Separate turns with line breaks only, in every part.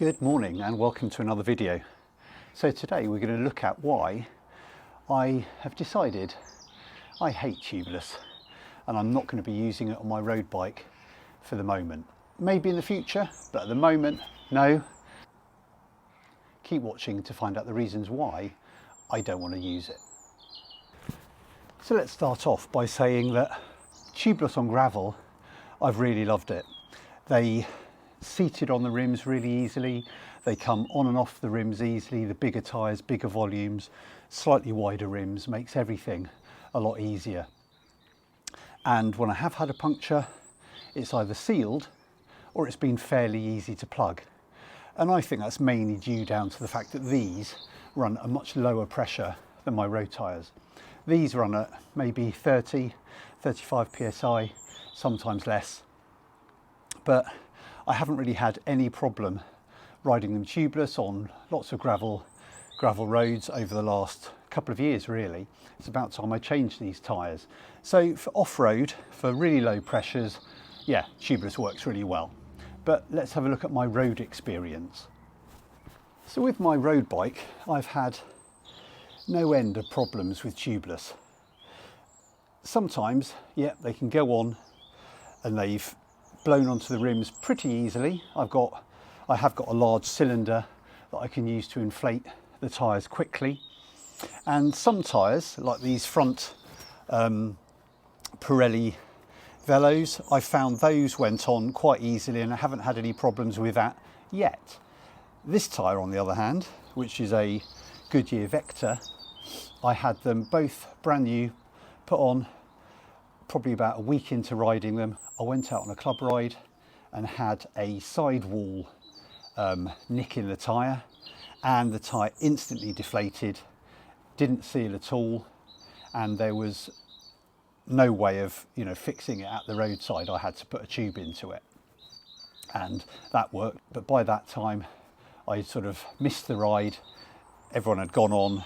Good morning and welcome to another video. So today we're going to look at why I have decided I hate tubeless and I'm not going to be using it on my road bike for the moment. Maybe in the future, but at the moment, no. Keep watching to find out the reasons why I don't want to use it. So let's start off by saying that tubeless on gravel, I've really loved it. They seated on the rims really easily, they come on and off the rims easily, the bigger tyres, bigger volumes, slightly wider rims makes everything a lot easier. And when I have had a puncture, it's either sealed or it's been fairly easy to plug. And I think that's mainly due down to the fact that these run at a much lower pressure than my road tyres. These run at maybe 30, 35 psi, sometimes less. But I haven't really had any problem riding them tubeless on lots of gravel roads over the last couple of years really. It's about time I changed these tyres. So for off-road, for really low pressures, yeah, tubeless works really well. But let's have a look at my road experience. So with my road bike, I've had no end of problems with tubeless. Sometimes, yeah, they can go on and they've blown onto the rims pretty easily. I have got a large cylinder that I can use to inflate the tyres quickly. And some tyres, like these front Pirelli Velos, I found those went on quite easily and I haven't had any problems with that yet. This tyre on the other hand, which is a Goodyear Vector, I had them both brand new, put on probably about a week into riding them. I went out on a club ride and had a sidewall nick in the tyre, and the tyre instantly deflated, didn't seal at all, and there was no way of fixing it at the roadside. I had to put a tube into it, and that worked. But by that time I sort of missed the ride, everyone had gone on,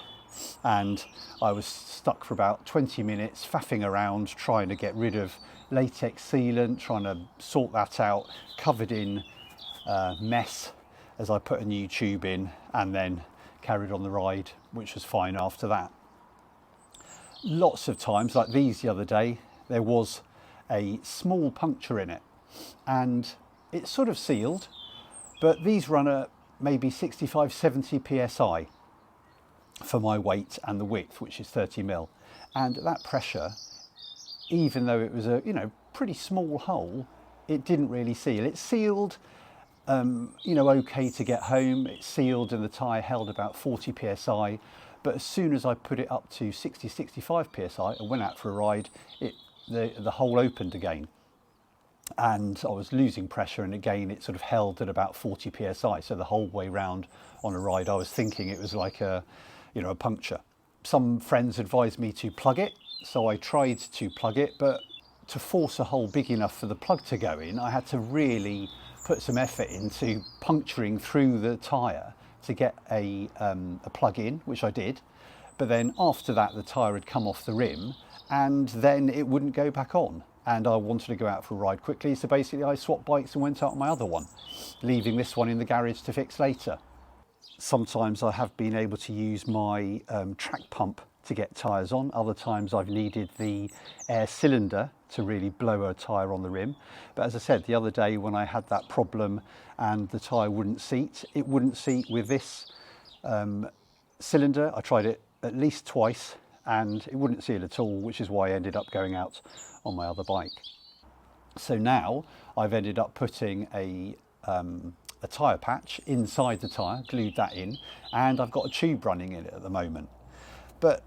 and I was stuck for about 20 minutes faffing around trying to get rid of latex sealant, trying to sort that out, covered in mess as I put a new tube in, and then carried on the ride, which was fine after that. Lots of times, like these the other day, there was a small puncture in it and it's sort of sealed, but these run at maybe 65, 70 psi for my weight and the width, which is 30 mil. And at that pressure, even though it was a pretty small hole, it didn't really seal. It sealed okay to get home. It sealed and the tyre held about 40 psi, but as soon as I put it up to 60, 65 psi and went out for a ride, the hole opened again. And I was losing pressure, and again it sort of held at about 40 psi. So the whole way round on a ride I was thinking it was like a puncture. Some friends advised me to plug it, so I tried to plug it, but to force a hole big enough for the plug to go in, I had to really put some effort into puncturing through the tyre to get a plug in, which I did. But then after that the tyre had come off the rim and then it wouldn't go back on. And I wanted to go out for a ride quickly, so basically I swapped bikes and went out on my other one, leaving this one in the garage to fix later. Sometimes I have been able to use my track pump to get tyres on. Other times I've needed the air cylinder to really blow a tyre on the rim. But as I said, the other day when I had that problem and the tyre wouldn't seat, it wouldn't seat with this cylinder. I tried it at least twice and it wouldn't seal at all, which is why I ended up going out on my other bike. So now I've ended up putting a tyre patch inside the tyre, glued that in, and I've got a tube running in it at the moment. But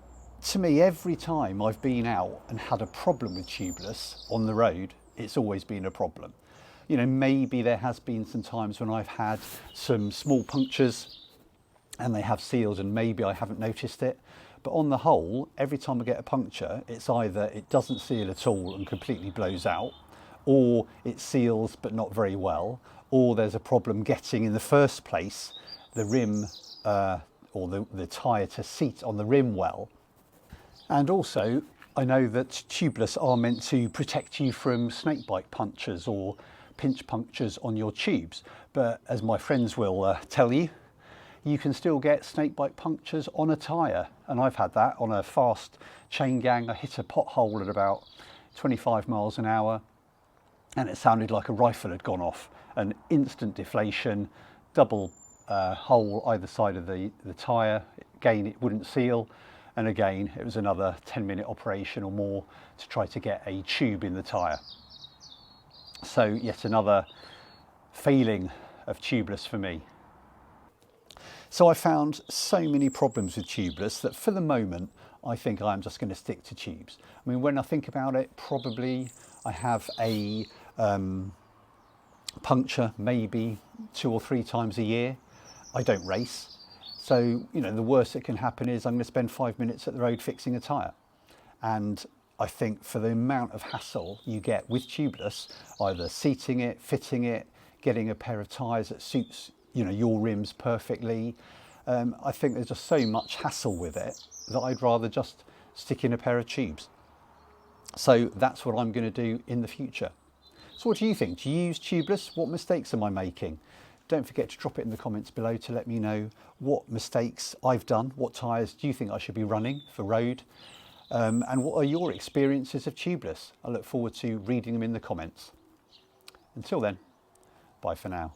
to me, every time I've been out and had a problem with tubeless on the road, it's always been a problem. Maybe there has been some times when I've had some small punctures and they have sealed and maybe I haven't noticed it. But on the whole, every time I get a puncture, it's either it doesn't seal at all and completely blows out, or it seals but not very well, or there's a problem getting in the first place the rim or the tyre to seat on the rim well. And also I know that tubeless are meant to protect you from snakebite punctures or pinch punctures on your tubes, But as my friends will tell you, you can still get snakebite punctures on a tyre. And I've had that on a fast chain gang. I hit a pothole at about 25 miles an hour and it sounded like a rifle had gone off. An instant deflation, double hole either side of the tyre. Again, it wouldn't seal. And again, it was another 10-minute operation or more to try to get a tube in the tyre. So yet another failing of tubeless for me. So I found so many problems with tubeless that for the moment, I think I'm just going to stick to tubes. I mean, when I think about it, probably I have a puncture maybe 2 or 3 times a year. I don't race. So, you know, the worst that can happen is I'm going to spend 5 minutes at the road fixing a tyre. And I think for the amount of hassle you get with tubeless, either seating it, fitting it, getting a pair of tyres that suits, you know, your rims perfectly, I think there's just so much hassle with it that I'd rather just stick in a pair of tubes. So that's what I'm going to do in the future. So what do you think? Do you use tubeless? What mistakes am I making? Don't forget to drop it in the comments below to let me know what mistakes I've done. What tyres do you think I should be running for road? And what are your experiences of tubeless? I look forward to reading them in the comments. Until then, bye for now.